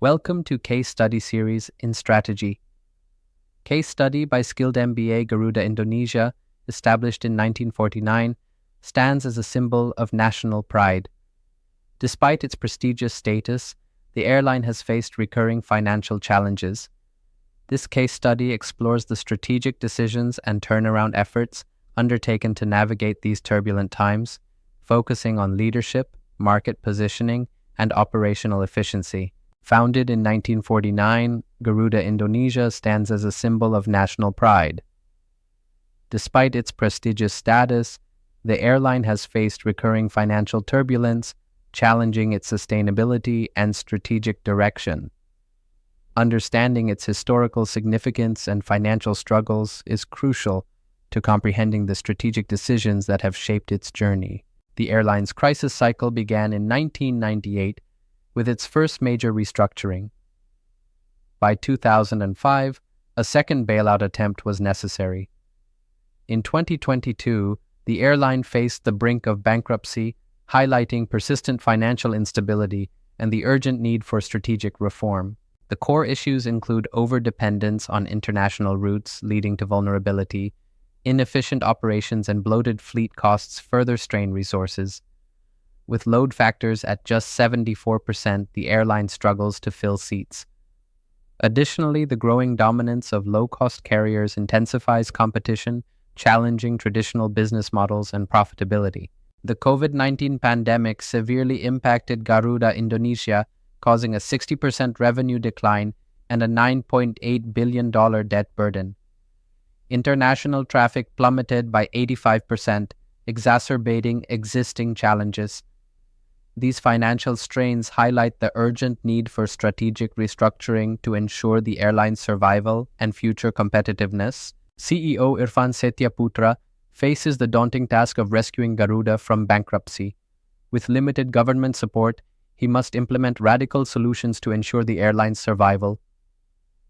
Welcome to Case Study Series in Strategy. Case study by skilled MBA Garuda Indonesia, established in 1949, stands as a symbol of national pride. Despite its prestigious status, the airline has faced recurring financial challenges. This case study explores the strategic decisions and turnaround efforts undertaken to navigate these turbulent times, focusing on leadership, market positioning, and operational efficiency. Founded in 1949, Garuda Indonesia stands as a symbol of national pride. Despite its prestigious status, the airline has faced recurring financial turbulence, challenging its sustainability and strategic direction. Understanding its historical significance and financial struggles is crucial to comprehending the strategic decisions that have shaped its journey. The airline's crisis cycle began in 1998 with its first major restructuring. By 2005, a second bailout attempt was necessary. In 2022, the airline faced the brink of bankruptcy, highlighting persistent financial instability and the urgent need for strategic reform. The core issues include overdependence on international routes leading to vulnerability, inefficient operations, and bloated fleet costs further strain resources. With load factors at just 74%, the airline struggles to fill seats. Additionally, the growing dominance of low-cost carriers intensifies competition, challenging traditional business models and profitability. The COVID-19 pandemic severely impacted Garuda Indonesia, causing a 60% revenue decline and a $9.8 billion debt burden. International traffic plummeted by 85%, exacerbating existing challenges. These financial strains highlight the urgent need for strategic restructuring to ensure the airline's survival and future competitiveness. CEO Irfan Setyaputra faces the daunting task of rescuing Garuda from bankruptcy. With limited government support, he must implement radical solutions to ensure the airline's survival.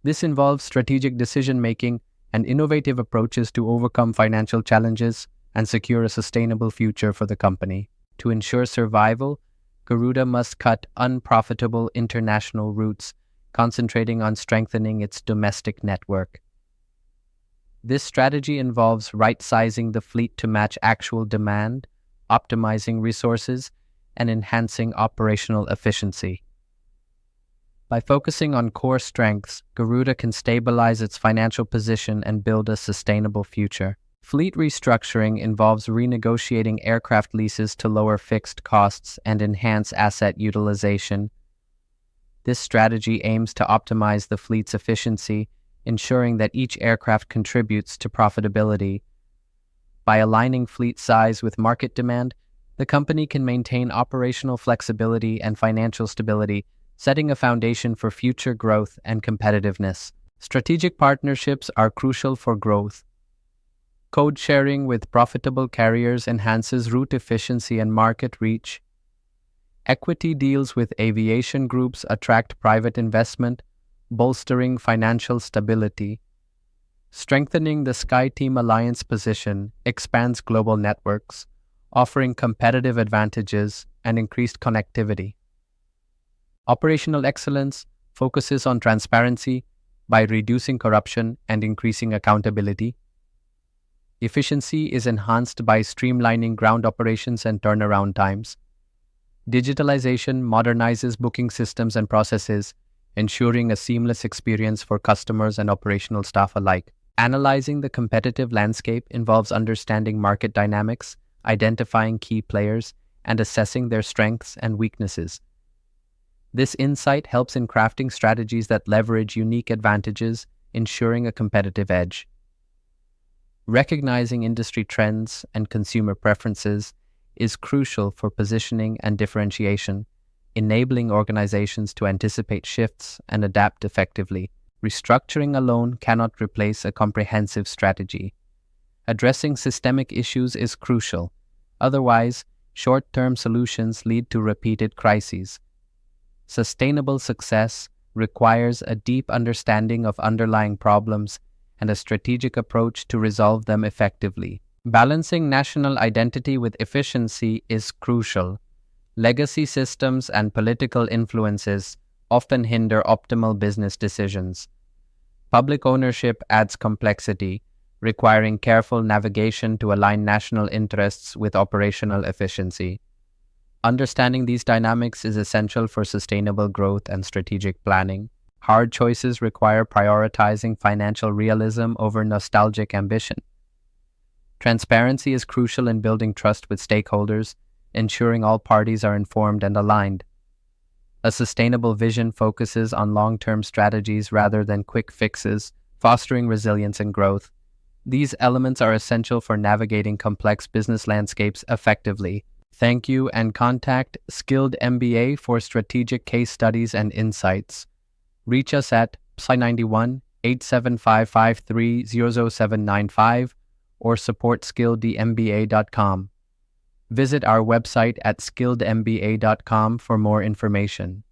This involves strategic decision-making and innovative approaches to overcome financial challenges and secure a sustainable future for the company. To ensure survival, Garuda must cut unprofitable international routes, concentrating on strengthening its domestic network. This strategy involves right-sizing the fleet to match actual demand, optimizing resources, and enhancing operational efficiency. By focusing on core strengths, Garuda can stabilize its financial position and build a sustainable future. Fleet restructuring involves renegotiating aircraft leases to lower fixed costs and enhance asset utilization. This strategy aims to optimize the fleet's efficiency, ensuring that each aircraft contributes to profitability. By aligning fleet size with market demand, the company can maintain operational flexibility and financial stability, setting a foundation for future growth and competitiveness. Strategic partnerships are crucial for growth. Code sharing with profitable carriers enhances route efficiency and market reach. Equity deals with aviation groups attract private investment, bolstering financial stability. Strengthening the SkyTeam Alliance position expands global networks, offering competitive advantages and increased connectivity. Operational excellence focuses on transparency by reducing corruption and increasing accountability. Efficiency is enhanced by streamlining ground operations and turnaround times. Digitalization modernizes booking systems and processes, ensuring a seamless experience for customers and operational staff alike. Analyzing the competitive landscape involves understanding market dynamics, identifying key players, and assessing their strengths and weaknesses. This insight helps in crafting strategies that leverage unique advantages, ensuring a competitive edge. Recognizing industry trends and consumer preferences is crucial for positioning and differentiation, enabling organizations to anticipate shifts and adapt effectively. Restructuring alone cannot replace a comprehensive strategy. Addressing systemic issues is crucial. Otherwise, short-term solutions lead to repeated crises. Sustainable success requires a deep understanding of underlying problems and a strategic approach to resolve them effectively. Balancing national identity with efficiency is crucial. Legacy systems and political influences often hinder optimal business decisions. Public ownership adds complexity, requiring careful navigation to align national interests with operational efficiency. Understanding these dynamics is essential for sustainable growth and strategic planning. Hard choices require prioritizing financial realism over nostalgic ambition. Transparency is crucial in building trust with stakeholders, ensuring all parties are informed and aligned. A sustainable vision focuses on long-term strategies rather than quick fixes, fostering resilience and growth. These elements are essential for navigating complex business landscapes effectively. Thank you, and contact Skilled MBA for strategic case studies and insights. Reach us at +91 87553 or support skilledmba.com. Visit our website at skilledmba.com for more information.